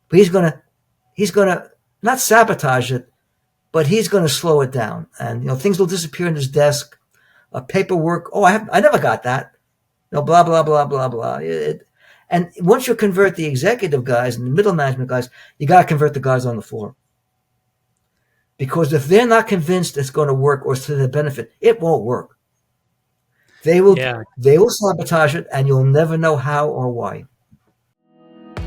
but he's gonna not sabotage it, but he's gonna slow it down, and things will disappear in his desk, paperwork. Oh, I never got that. No, blah blah blah blah blah. And once you convert the executive guys and the middle management guys, you got to convert the guys on the floor. Because if they're not convinced it's going to work or it's to their benefit, it won't work. They will Yeah. they will sabotage it, and you'll never know how or why.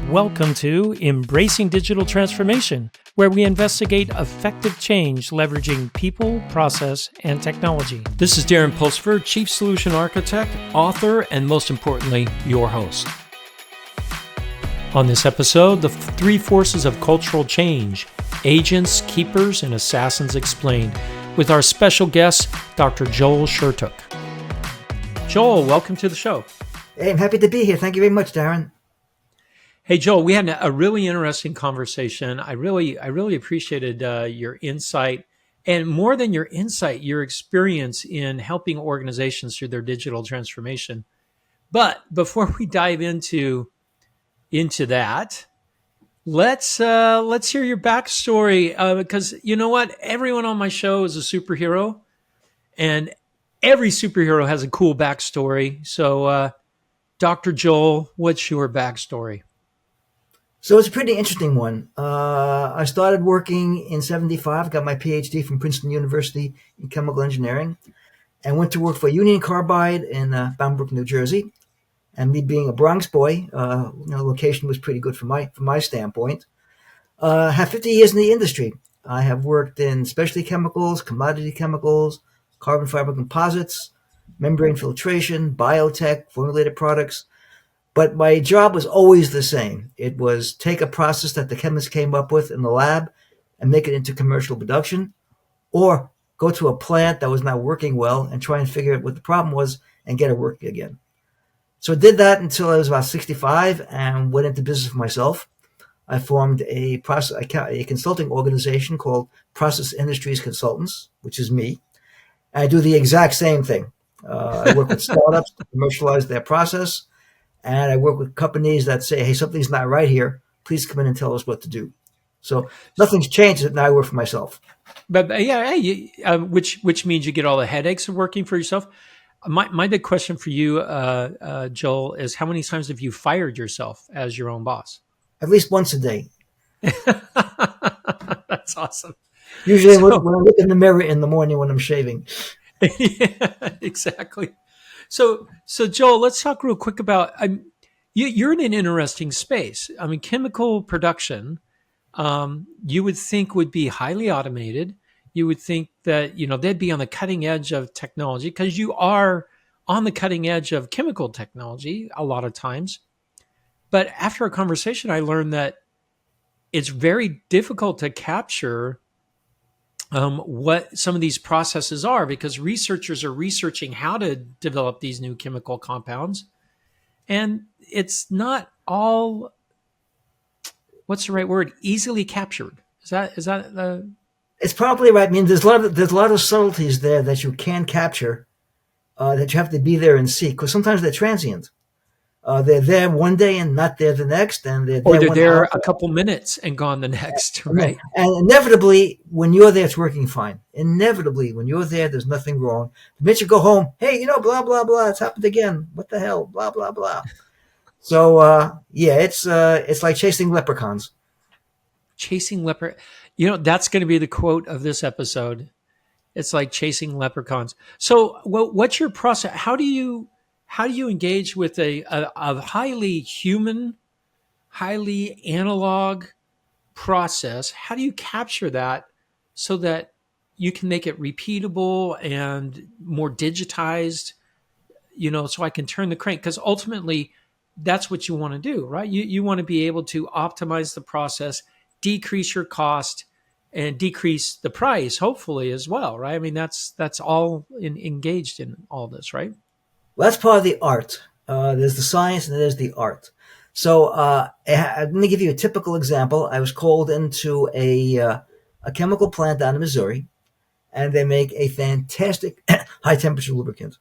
Welcome to Embracing Digital Transformation, where we investigate effective change leveraging people, process, and technology. This is Darren Pulsford, Chief Solution Architect, author, and most importantly, your host. On this episode, the three forces of cultural change: agents, keepers, and assassins explained, with our special guest, Dr. Joel Shertok. Joel, welcome to the show. Hey, I'm happy to be here. Thank you very much, Darren. Hey, Joel, we had a really interesting conversation. I really appreciated your insight, and more than your insight, your experience in helping organizations through their digital transformation. But before we dive into that, let's hear your backstory, because you know what? Everyone on my show is a superhero, and every superhero has a cool backstory. So, Dr. Joel, what's your backstory? So it's a pretty interesting one. I started working in '75, got my PhD from Princeton University in chemical engineering, and went to work for Union Carbide in Bound Brook, New Jersey. And me being a Bronx boy, location was pretty good from my standpoint. Have 50 years in the industry. I have worked in specialty chemicals, commodity chemicals, carbon fiber composites, membrane filtration, biotech, formulated products. But my job was always the same. It was take a process that the chemist came up with in the lab and make it into commercial production, or go to a plant that was not working well and try and figure out what the problem was and get it working again. So I did that until I was about 65 and went into business for myself. I formed a consulting organization called Process Industries Consultants, which is me. And I do the exact same thing. I work with startups to commercialize their process, and I work with companies that say, hey, something's not right here. Please come in and tell us what to do. So nothing's changed. Now I work for myself. But yeah, which means you get all the headaches of working for yourself. My big question for you, Joel, is how many times have you fired yourself as your own boss? At least once a day. That's awesome. Usually when I look in the mirror in the morning when I'm shaving. Yeah, exactly. So Joel, let's talk real quick about you're in an interesting space. I mean, chemical production, you would think would be highly automated. You would think that they'd be on the cutting edge of technology because you are on the cutting edge of chemical technology a lot of times. But after a conversation, I learned that it's very difficult to capture what some of these processes are because researchers are researching how to develop these new chemical compounds, and it's not all, what's the right word, easily captured. Is that the? It's probably right. I mean, there's a lot of subtleties there that you can capture, that you have to be there and see, because sometimes they're transient. They're there one day and not there the next, and Or there they're 1 hour. there a couple minutes and gone the next, right? And inevitably, when you're there, it's working fine. Inevitably, when you're there, there's nothing wrong. The minute you go home, hey, blah blah blah, it's happened again. What the hell? Blah blah blah. So yeah, it's like chasing leprechauns. Chasing leper. That's going to be the quote of this episode. It's like chasing leprechauns. So, what's your process? How do you engage with a highly human, highly analog process? How do you capture that so that you can make it repeatable and more digitized? So I can turn the crank, because ultimately that's what you want to do, right? You want to be able to optimize the process, decrease your cost, and decrease the price, hopefully, as well, right? I mean, that's all engaged in all this, right? Well, that's part of the art. There's the science and there's the art. So let me give you a typical example. I was called into a chemical plant down in Missouri, and they make a fantastic high temperature lubricant.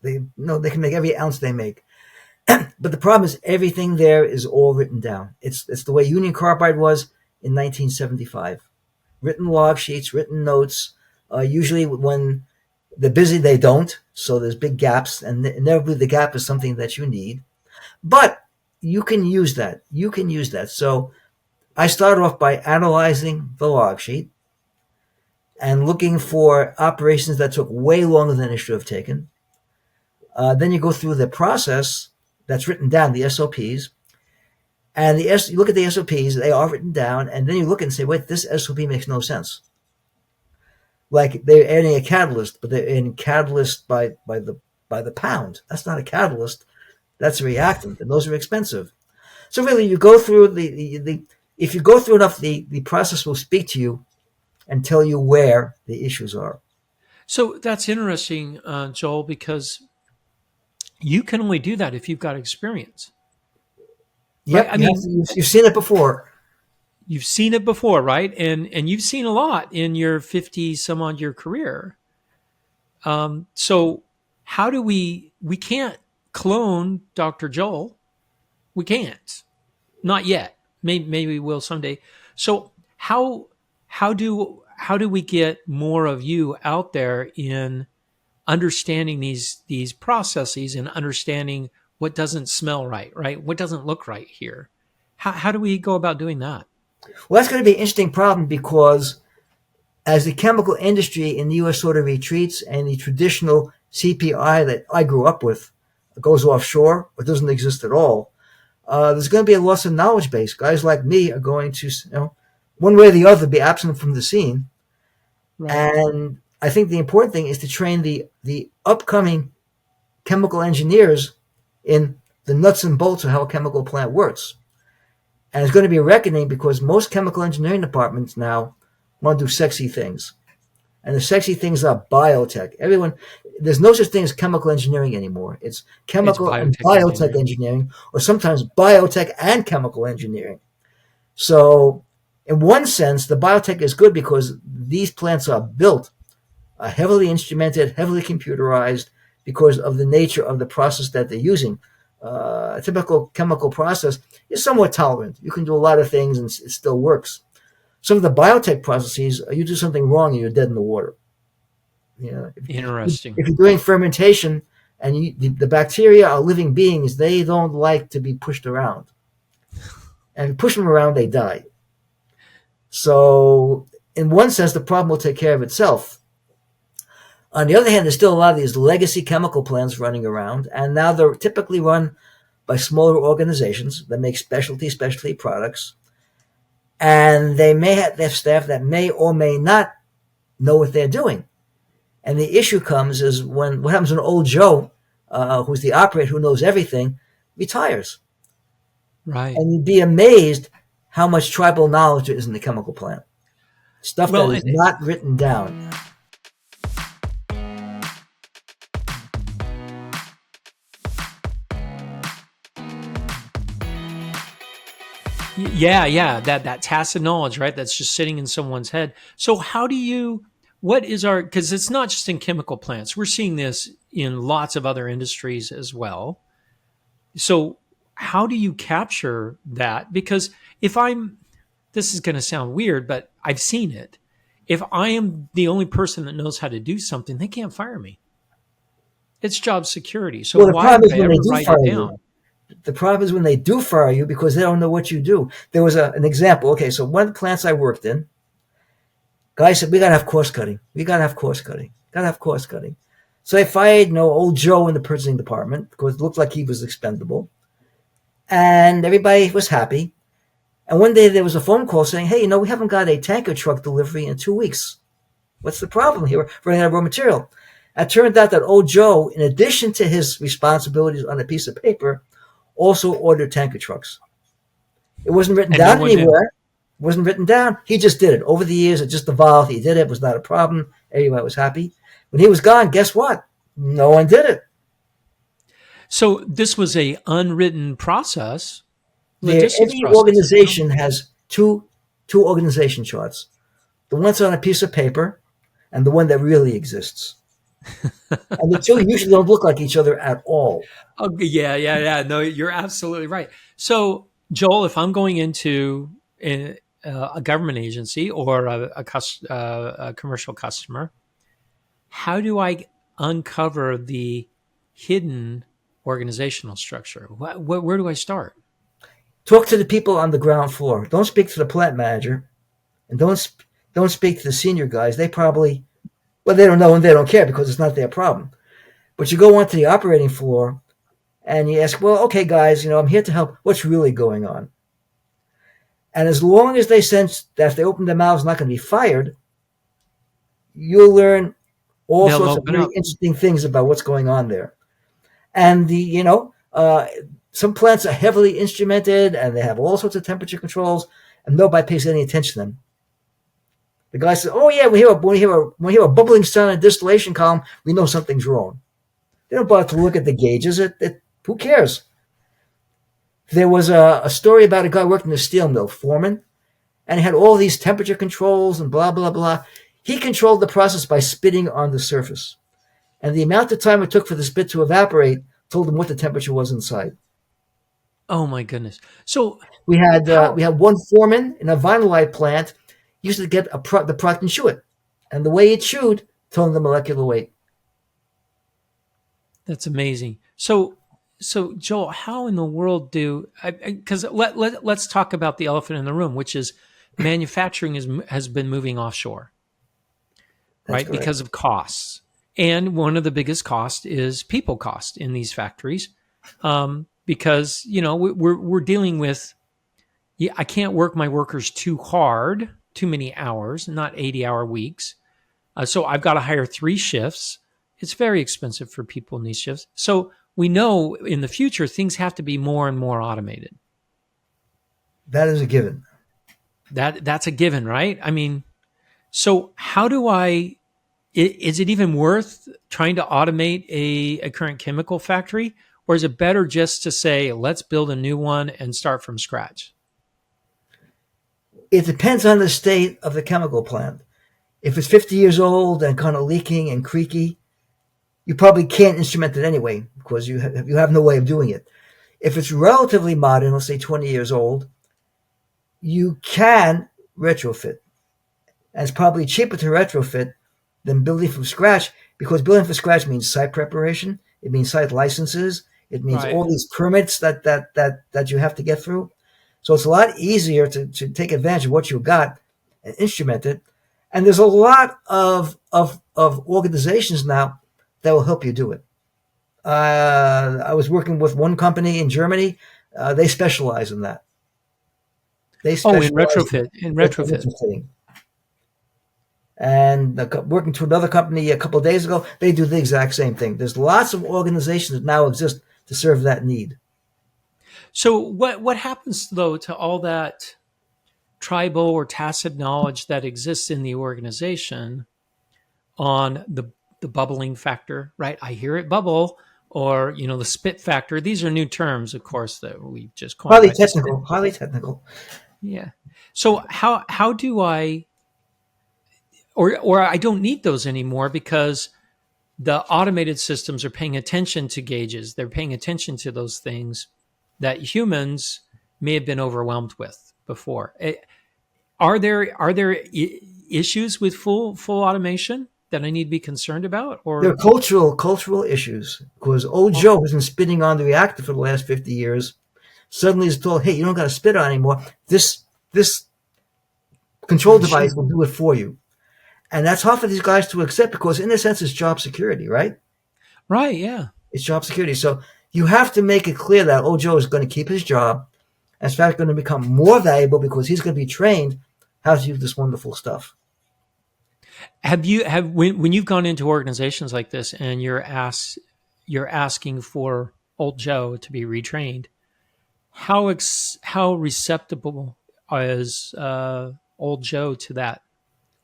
They can make every ounce they make. But the problem is everything there is all written down. It's the way Union Carbide was in 1975. Written log sheets, written notes. Usually when they're busy, they don't. So there's big gaps, and inevitably the gap is something that you need. But you can use that. You can use that. So I started off by analyzing the log sheet and looking for operations that took way longer than it should have taken. Then you go through the process that's written down, the SOPs, and you look at the SOPs, they are written down, and then you look and say, wait, this SOP makes no sense. Like they're adding a catalyst, but they're adding catalyst by the pound. That's not a catalyst. That's a reactant, and those are expensive. So really, you go through the if you go through enough, the process will speak to you and tell you where the issues are. So that's interesting, Joel, because you can only do that if you've got experience, right? Yep, I mean, you've seen it before. you've seen it before, right? And you've seen a lot in your 50 some odd year career. So how do we can't clone Dr. Joel? We can't. Not yet. Maybe we will someday. So how do we get more of you out there in understanding these processes and understanding what doesn't smell right, right? What doesn't look right here? How do we go about doing that? Well, that's going to be an interesting problem because as the chemical industry in the U.S. sort of retreats and the traditional CPI that I grew up with goes offshore or doesn't exist at all, there's going to be a loss of knowledge base. Guys like me are going to, one way or the other, be absent from the scene. Right. And I think the important thing is to train the upcoming chemical engineers in the nuts and bolts of how a chemical plant works. And it's going to be a reckoning because most chemical engineering departments now want to do sexy things. And the sexy things are biotech. There's no such thing as chemical engineering anymore. It's It's chemical and biotech biotech engineering. engineering, or sometimes biotech and chemical engineering. So, in one sense, the biotech is good because these plants are built heavily instrumented, heavily computerized because of the nature of the process that they're using. A typical chemical process is somewhat tolerant. You can do a lot of things and it still works. Some of the biotech processes, you do something wrong and you're dead in the water. You know, Interesting. if you're doing fermentation and the bacteria are living beings, they don't like to be pushed around. And if you push them around, they die. So, in one sense, the problem will take care of itself. On the other hand, there's still a lot of these legacy chemical plants running around, and now they're typically run by smaller organizations that make specialty products, and they may have staff that may or may not know what they're doing. And the issue comes is what happens when old Joe, who's the operator who knows everything, retires. Right. And you'd be amazed how much tribal knowledge there is in the chemical plant. Stuff that Well, is and not written down. yeah, that tacit knowledge, right? That's just sitting in someone's head. So how do you? What is our? Because it's not just in chemical plants. We're seeing this in lots of other industries as well. So how do you capture that? Because if I'm, this is going to sound weird, but I've seen it. If I am the only person that knows how to do something, they can't fire me. It's job security. So Well, the why problem would is I when ever they do write fire it you. down? The problem is when they do fire you because they don't know what you do. There was an example. Okay, so one of the plants I worked in, guy said, we got to have cost cutting. We got to have cost cutting. Got to have cost cutting. So they fired, old Joe in the purchasing department because it looked like he was expendable. And everybody was happy. And one day there was a phone call saying, hey, we haven't got a tanker truck delivery in 2 weeks. What's the problem here? We're running out of raw material. It turned out that old Joe, in addition to his responsibilities on a piece of paper, also ordered tanker trucks. It wasn't written And no down one knew. anywhere. It wasn't written down. He just did it. Over the years, it just evolved. He did it. It was not a problem. Everybody was happy. When he was gone, guess what? No one did it. So this was a unwritten process, logistics Every process. Wow. organization has two organization charts. The one that's on a piece of paper and the one that really exists. And the two usually don't look like each other at all. Oh, yeah, yeah, yeah. No, you're absolutely right. So, Joel, if I'm going into a government agency or a commercial customer, how do I uncover the hidden organizational structure? Where do I start? Talk to the people on the ground floor. Don't speak to the plant manager, and don't speak to the senior guys. They probably, well, they don't know and they don't care because it's not their problem. But you go onto the operating floor and you ask, well, okay, guys, I'm here to help. What's really going on? And as long as they sense that if they open their mouths, not going to be fired, you'll learn all They'll sorts of open very up. interesting things about what's going on there. And some plants are heavily instrumented and they have all sorts of temperature controls, and nobody pays any attention to them. The guy says, "Oh yeah, when we hear a bubbling sound in a distillation column, we know something's wrong." They don't bother to look at the gauges. Who cares? There was a story about a guy working in a steel mill, foreman, and he had all these temperature controls and blah blah blah. He controlled the process by spitting on the surface, and the amount of time it took for the spit to evaporate told him what the temperature was inside. Oh my goodness. So We had uh, how we had one foreman in a vinylite plant used to get the product and chew it, and the way it chewed told him the molecular weight. That's amazing. So Joel, how in the world do because let's talk about the elephant in the room, which is manufacturing has been moving offshore, That's right? correct. Because of costs. And one of the biggest costs is people cost in these factories. Because, we're dealing with, yeah, I can't work my workers too hard, too many hours, not 80-hour weeks. So I've got to hire 3 shifts. It's very expensive for people in these shifts. So we know in the future things have to be more and more automated. That is a given. That's a given, right? I mean, so how do is it even worth trying to automate a current chemical factory? Or is it better just to say, let's build a new one and start from scratch? It depends on the state of the chemical plant. If it's 50 years old and kind of leaking and creaky, you probably can't instrument it anyway because you have no way of doing it. If it's relatively modern, let's say 20 years old, you can retrofit. And it's probably cheaper to retrofit than building from scratch because building from scratch means site preparation, it means site licenses, it means Right. all these permits that you have to get through. So it's a lot easier to take advantage of what you got and instrument it. And there's a lot of organizations now that will help you do it. I was working with one company in Germany. They specialize in that. They Oh, in specialize retrofit, in in retrofit. retrofitting. And working to another company a couple of days ago, they do the exact same thing. There's lots of organizations that now exist to serve that need. So what happens though to all that tribal or tacit knowledge that exists in the organization on the bubbling factor, right? I hear it bubble, or the spit factor. These are new terms, of course, that we just coined, Highly right? The spit. technical, highly technical. Yeah. So how do I or I don't need those anymore because the automated systems are paying attention to gauges. They're paying attention to those things that humans may have been overwhelmed with before. Are there issues with full automation that I need to be concerned about? There are Or cultural issues because old oh, Joe, who's been spitting on the reactor for the last 50 years, suddenly is told, "Hey, you don't got to spit on anymore. This control device machine, will do it for you." And that's hard for these guys to accept because, in a sense, it's job security, right? right? Yeah. It's job security. So you have to make it clear that old Joe is going to keep his job. And in fact, going to become more valuable because he's going to be trained how to use this wonderful stuff. Have when you've gone into organizations like this and you're asking for old Joe to be retrained, how receptible is old Joe to that,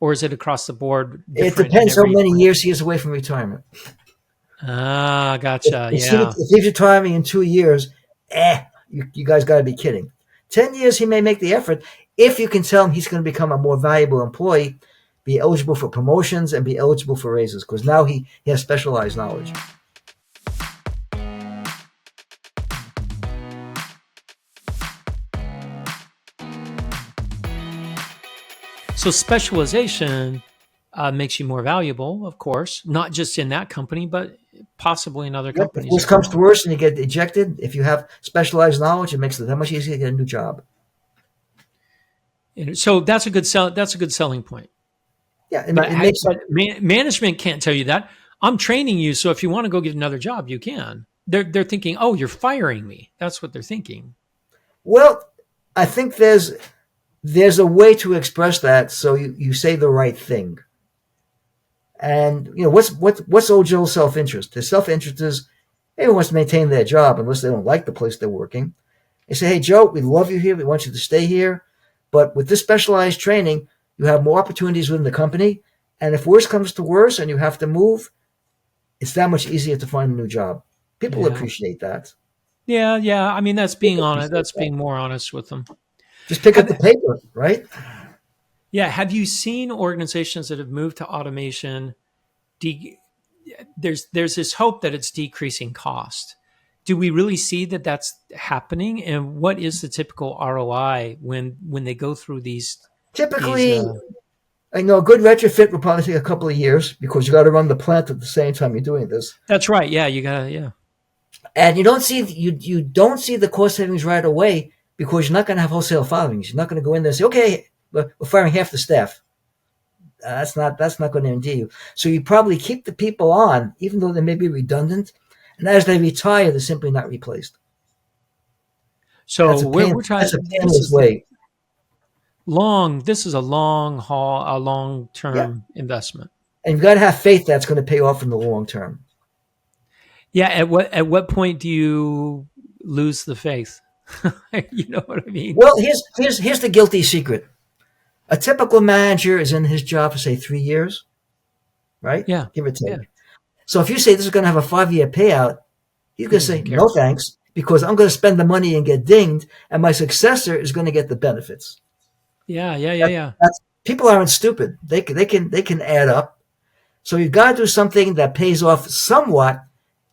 or is it across the board It different in depends how every many plant? years he is away from retirement. Ah, If, gotcha. if, he, Yeah. if he's retiring in 2 years, you guys got to be kidding. 10 years, he may make the effort if you can tell him he's going to become a more valuable employee be eligible for promotions, and be eligible for raises because now he has specialized knowledge. So specialization makes you more valuable, of course, not just in that company, but possibly in other Yep. If companies worse as comes to well. worse and you get ejected, if you have specialized knowledge, it makes it that much easier to get a new job. And so that's a good sell. That's a good selling point. Yeah, But it makes management can't tell you that. I'm training you, so if you want to go get another job, you can. They're thinking, oh, you're firing me. That's what they're thinking. well. I think there's a way to express that so you say the right thing. And what's old Joe's self interest? His self interest is everyone wants to maintain their job unless they don't like the place they're working. They say, "Hey Joe, we love you here. We want you to stay here, but with this specialized training, you have more opportunities within the company. And if worse comes to worse, and you have to move, it's that much easier to find a new job." People Yeah, appreciate that. yeah, yeah. I mean, that's being People honest. appreciate That's that. being more honest with them. Just pick up Have the paper, right? Yeah, have you seen organizations that have moved to automation? De- there's this hope that it's decreasing cost. Do we really see that that's happening? And what is the typical ROI when they go through these? Typically, I know a good retrofit will probably take a couple of years because you got to run the plant at the same time you're doing this, That's right. Yeah, you got to. Yeah, and you don't see the cost savings right away because you're not going to have wholesale filings. You're not going to go in there and say, "Okay, we're firing half the staff." That's not going to endear you. So you probably keep the people on, even though they may be redundant, and as they retire, they're simply not replaced. so That's a we're pain. we're That's trying. a This painless is the way. long. This is a long haul, a long Yeah, term investment. and you've got to have faith that's going to pay off in the long term. Yeah. At what point do you lose the faith? You know what I mean? Well, here's the guilty secret. A typical manager is in his job for say 3 years, right? Yeah. Give or Yeah. take. So if you say this is going to have a 5 year payout, he's He going to say doesn't no care. thanks because I'm going to spend the money and get dinged, and my successor is going to get the benefits. Yeah. Yeah. Yeah. That, Yeah. people aren't stupid. They can add up. So you've got to do something that pays off somewhat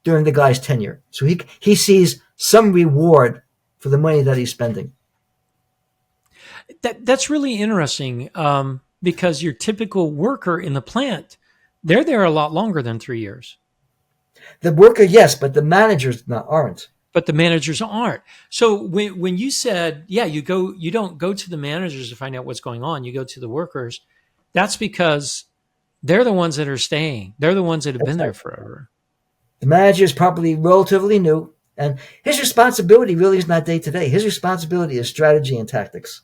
during the guy's tenure, so he sees some reward for the money that he's spending. That's really interesting because your typical worker in the plant, they're there a lot longer than 3 years, The worker, yes, but the managers not aren't. but the managers aren't. So when you said, yeah, you don't go to the managers to find out what's going on. You go to the workers. That's because they're the ones that are staying. They're the ones that have That's been right. there forever. The manager is probably relatively new, and his responsibility really is not day to day. His responsibility is strategy and tactics.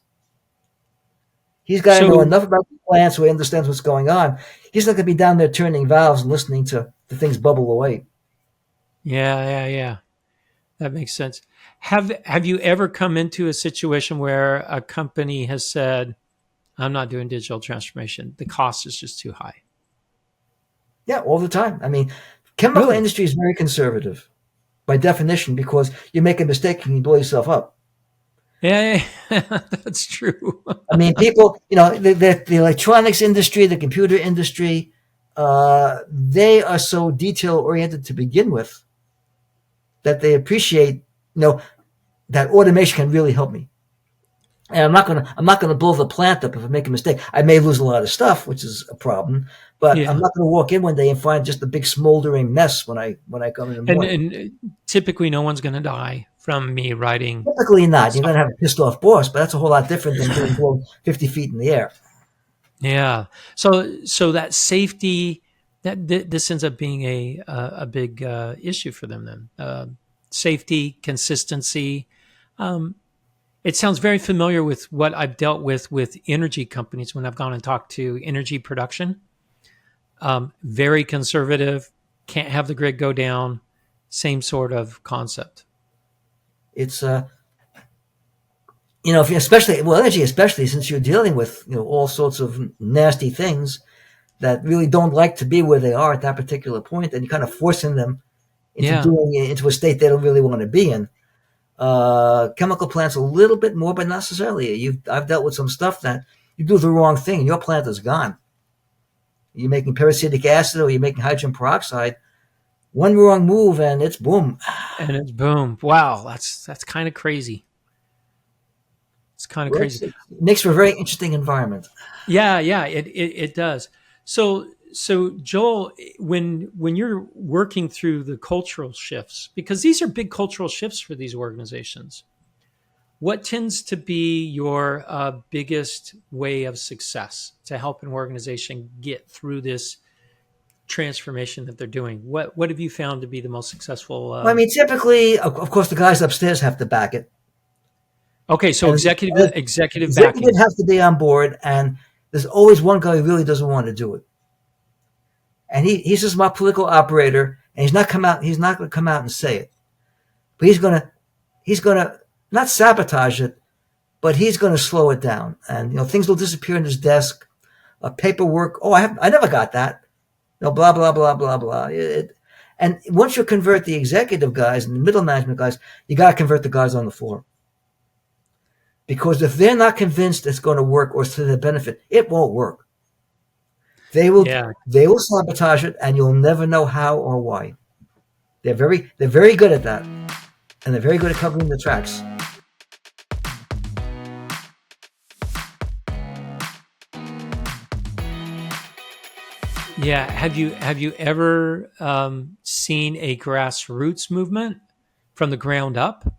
He's got to know So enough about the plant so he understands what's going on. He's not going to be down there turning valves and listening to the things bubble away. yeah, yeah, yeah, that makes sense. Have you ever come into a situation where a company has said, "I'm not doing digital transformation. The cost is just too high." Yeah, all the time. I mean, chemical Really? industry is very conservative by definition because you make a mistake and you blow yourself up. Yeah, yeah, that's true. I mean, people, the electronics industry, the computer industry, they are so detail oriented to begin with that they appreciate, that automation can really help me. And I'm not gonna blow the plant up if I make a mistake. I may lose a lot of stuff, which is a problem, but I'm Yeah, not gonna walk in one day and find just a big smoldering mess when I come in the and morning. and typically no one's going to die from me writing Typically not. You're gonna have software. a pissed off boss, but that's a whole lot different than being blown 50 feet in the air. Yeah. So that safety this ends up being a big issue for them then. Safety, consistency. Um, it sounds very familiar with what I've dealt with energy companies when I've gone and talked to energy production. Very conservative, can't have the grid go down. Same sort of concept. It's if you especially well energy, especially since you're dealing with all sorts of nasty things that really don't like to be where they are at that particular point, and you're kind of forcing them Yeah. into a state they don't really want to be in. Chemical plants a little bit more, but not necessarily. I've dealt with some stuff that you do the wrong thing and your plant is gone. You're making peracetic acid or you're making hydrogen peroxide. One wrong move and it's boom. And it's boom. Wow, that's kind of crazy. It's kind of crazy. It makes for a very interesting environment. Yeah, yeah, it does. So Joel, when you're working through the cultural shifts, because these are big cultural shifts for these organizations, what tends to be your biggest way of success to help an organization get through this transformation that they're doing? What have you found to be the most successful? Well, I mean, typically, of course, the guys upstairs have to back it, Okay, so and the executive executive backing. has to be on board. And there's always one guy who really doesn't want to do it, and he's just my political operator, and he's not come out. He's not going to come out and say it, but he's gonna not sabotage it, but he's going to slow it down, and things will disappear in his desk, paperwork. Oh, I never got that. No, blah blah blah blah blah. And once you convert the executive guys and the middle management guys, you got to convert the guys on the floor. Because if they're not convinced it's going to work or it's to their benefit, it won't work. They will Yeah, they will sabotage it, and you'll never know how or why. They're very good at that, and they're very good at covering the tracks. yeah. Have you ever seen a grassroots movement from the ground up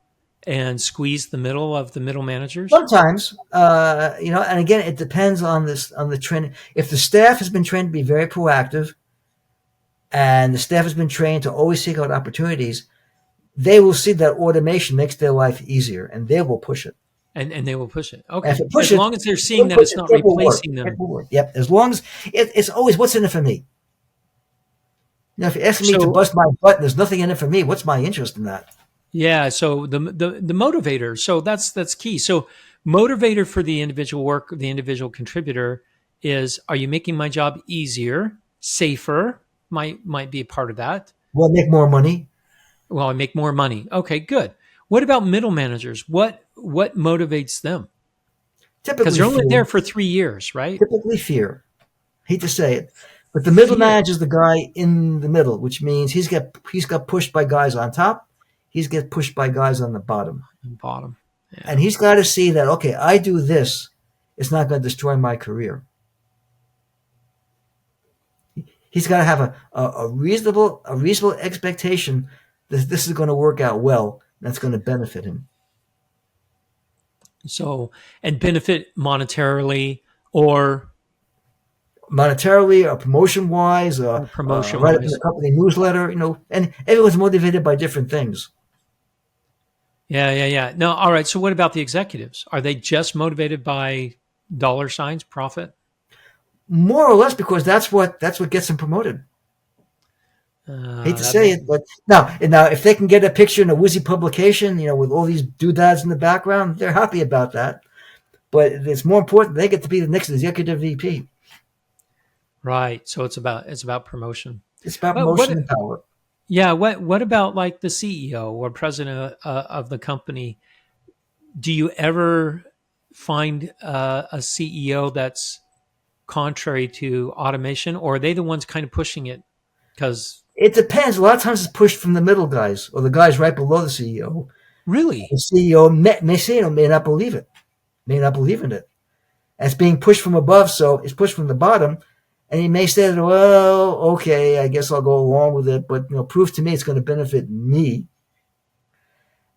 and squeeze the middle of the middle managers? Sometimes, and again, it depends on the trend. If the staff has been trained to be very proactive, and the staff has been trained to always seek out opportunities, they will see that automation makes their life easier, and they will push it. And they will push it. And if Okay, it push as it, long as they're seeing they'll that push it's it. not It will work. replacing It them. will work. Yep. As long as it's always what's in it for me. If you're asking me to So bust my butt and there's nothing in it for me, what's my interest in that? yeah, so the motivator. So that's key. So motivator for the individual contributor is: are you making my job easier, safer? Might be a part of that. Will I make more money? Well, I make more money. Okay, good. What about middle managers? What motivates them? Because Typically they're only fear. there for 3 years, right? Typically fear. Hate to say it, but the middle Fear manager is the guy in the middle, which means he's got pushed by guys on top. He's get pushed by guys on the bottom, and bottom. and Yeah. he's got to see that okay, I do this, it's not going to destroy my career. He's got to have a reasonable expectation that this is going to work out well. And that's going to benefit him So and benefit monetarily or monetarily or promotion wise, promotion write up in the wise. company newsletter. And everyone's motivated by different things. Yeah, yeah, yeah. No, all right. So what about the executives? Are they just motivated by dollar signs, profit? More or less because that's what gets them promoted. Hate to That say may, it, but now if they can get a picture in a whizzy publication, with all these doodads in the background, they're happy about that. But it's more important they get to be the next executive VP. right. So it's about promotion. It's about But promotion what? and power. Yeah. What about like the CEO or president of the company? Do you ever find a CEO that's contrary to automation, or are they the ones kind of pushing it? Because It depends. A lot of times it's pushed from the middle guys or the guys right below the CEO. The really, CEO may say it or may not believe it, may not believe in it. And it's being pushed from above, so it's pushed from the bottom. And he may say, well, okay, I guess I'll go along with it, but prove to me it's going to benefit me.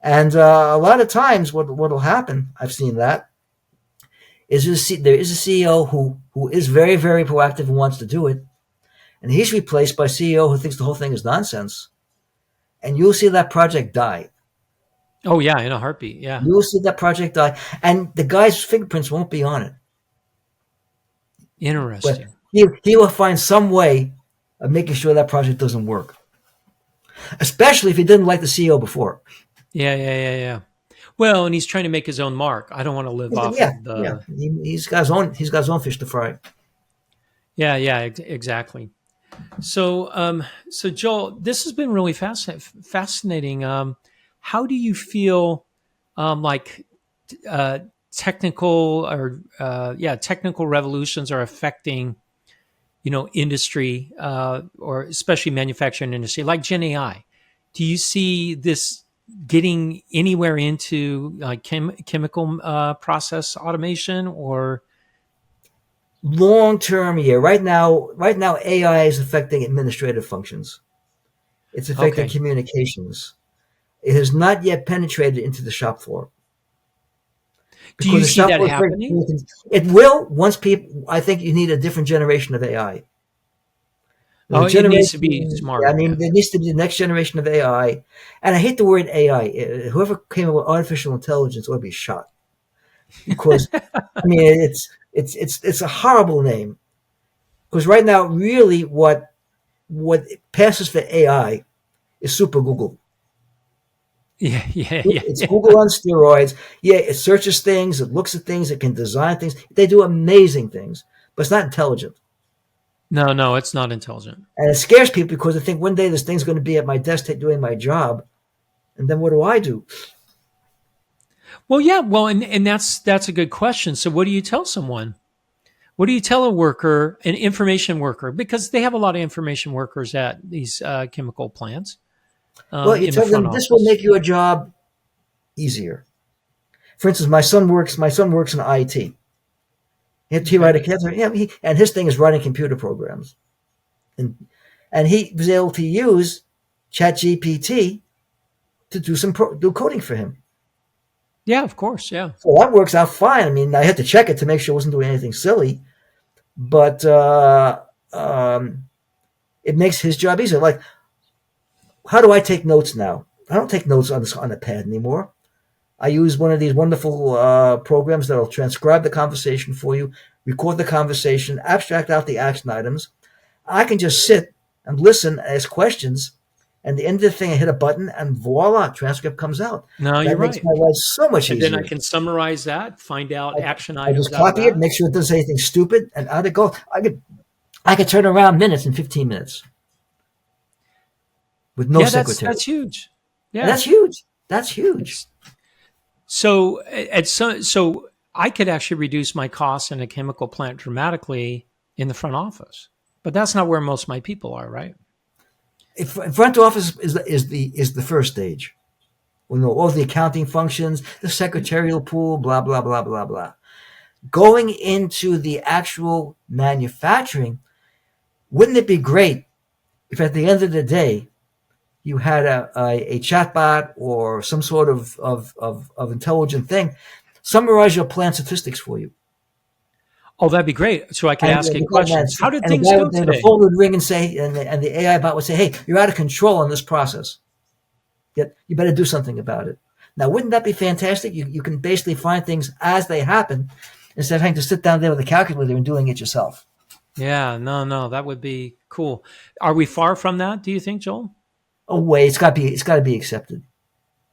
And a lot of times, what'll happen, I've seen that, is there is a CEO who is very, very proactive and wants to do it, and he's replaced by a CEO who thinks the whole thing is nonsense, and you'll see that project die. oh yeah, in a heartbeat, yeah, You'll see that project die, and the guy's fingerprints won't be on it, but interesting. he will find some way of making sure that project doesn't work, especially if he didn't like the CEO before. Yeah, yeah, yeah, yeah. Well, and he's trying to make his own mark. I don't want to live off Yeah, of yeah, the. he's got his own fish to fry. Yeah, yeah, exactly. So Joel, this has been really fascinating. How do you feel like uh, technical or technical revolutions are affecting industry, or especially manufacturing industry, like Gen AI. Do you see this getting anywhere into chemical process automation, or Long term, yeah. Right now, AI is affecting administrative functions. It's affecting okay? communications. It has not yet penetrated into the shop floor Do because you the see shop that floor is very. happening? It will once people. I think you need a different generation of AI. The Oh, it needs to be generation, yeah, I smarter. mean, Yeah. there needs to be the next generation of AI. And I hate the word AI. Whoever came up with artificial intelligence ought to be shot because, I mean, it's a horrible name. Because right now, really, what passes for AI is Super Google. Yeah. Yeah. Yeah. It's Yeah. Google on steroids. Yeah, it searches things, it looks at things, it can design things. They do amazing things, but it's not intelligent. No, no, it's not intelligent. And it scares people because they think one day this thing's going to be at my desk doing my job. And then what do I do? Well, yeah. Well, and that's a good question. So, what do you tell someone? What do you tell a worker, an information worker, because they have a lot of information workers at these chemical plants Well, you in the tell front them this will office? make your job easier. For instance, my son works in IT. He Okay. write a and his thing is writing computer programs. And he was able to use ChatGPT to do coding for him. Yeah, of course. Yeah. So that works out fine. I mean, I had to check it to make sure it wasn't doing anything silly, but it makes his job easier. Like, how do I take notes now? I don't take notes on a pad anymore. I use one of these wonderful programs that'll transcribe the conversation for you, record the conversation, abstract out the action items. I can just sit and listen, ask questions, and at the end of the thing, I hit a button, and voila, transcript comes out. No, you're That makes right. my life so much And then I easier. can summarize that, find out action I items just out of copy it, that. make sure it doesn't say anything stupid, and out it goes. I could turn around minutes in 15 minutes with no Yeah, that's secretary, huge. and Yeah. that's huge. That's huge. It's so I could actually reduce my costs in a chemical plant dramatically in the front office. But that's not where most of my people are, right? If front office is the first stage. We know all the accounting functions, the secretarial pool, blah blah blah blah blah. Going into the actual manufacturing, wouldn't it be great if at the end of the day you had a chatbot or some sort of intelligent thing summarize your plant statistics for you? Oh, that'd be great. So I could And ask it the guy, questions. How did and the things guy go would, the today? phone would ring and say, and the AI bot would say, "Hey, you're out of control on this process. Yet you better do something about it." Now, wouldn't that be fantastic? You can basically find things as they happen instead of having to sit down there with a calculator and doing it yourself. Yeah, no, no, that would be cool. Are we far from that, do you think, Joel? Oh, wait, it's got to be accepted,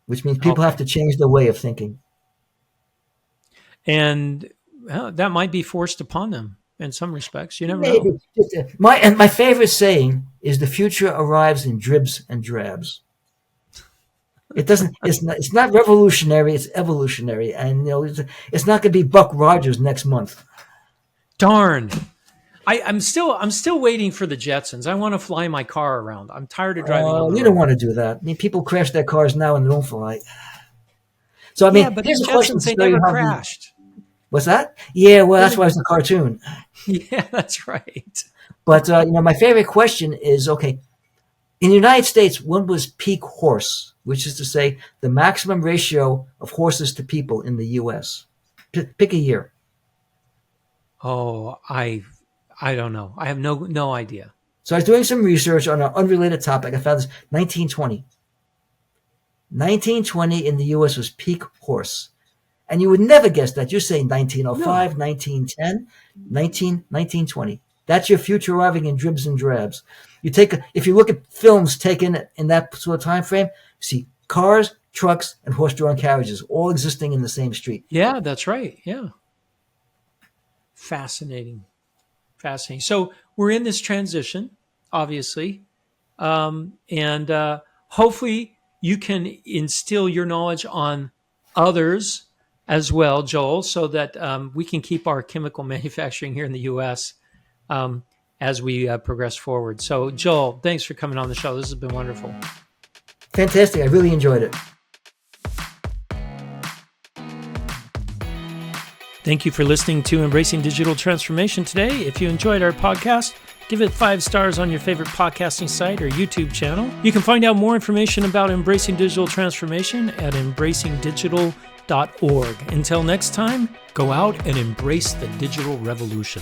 which means people have Okay. to change their way of thinking. And well, that might be forced upon them in some respects. You never know. Maybe my favorite saying is the future arrives in dribs and drabs. It doesn't. It's not revolutionary. It's evolutionary, and it's not going to be Buck Rogers next month. Darn. I'm still waiting for the Jetsons. I want to fly my car around. I'm tired of driving on the You don't road. want to do that. I mean, people crash their cars now and they don't fly. So I Yeah, mean, but the here's a question Jetsons, to they show you never how the crashed. what's that? Yeah, well, They that's never, why it's a cartoon. yeah, that's right. But my favorite question is okay. In the United States, when was peak horse, which is to say the maximum ratio of horses to people in the U.S.? Pick a year. Oh, I don't know. I have no idea. So I was doing some research on an unrelated topic. I found this 1920. 1920 in the U.S. was peak horse. And you would never guess that. You say No. 1905, 1910, 1920. That's your future arriving in dribs and drabs. If you look at films taken in that sort of time frame, you see cars, trucks, and horse-drawn carriages all existing in the same street. Yeah, that's right. Yeah. Fascinating. Fascinating. So we're in this transition, obviously. And hopefully you can instill your knowledge on others as well, Joel, so that we can keep our chemical manufacturing here in the U.S. Um, as we progress forward. So, Joel, thanks for coming on the show. This has been wonderful. Fantastic. I really enjoyed it. Thank you for listening to Embracing Digital Transformation today. If you enjoyed our podcast, give it 5 stars on your favorite podcasting site or YouTube channel. You can find out more information about Embracing Digital Transformation at embracingdigital.org. Until next time, go out and embrace the digital revolution.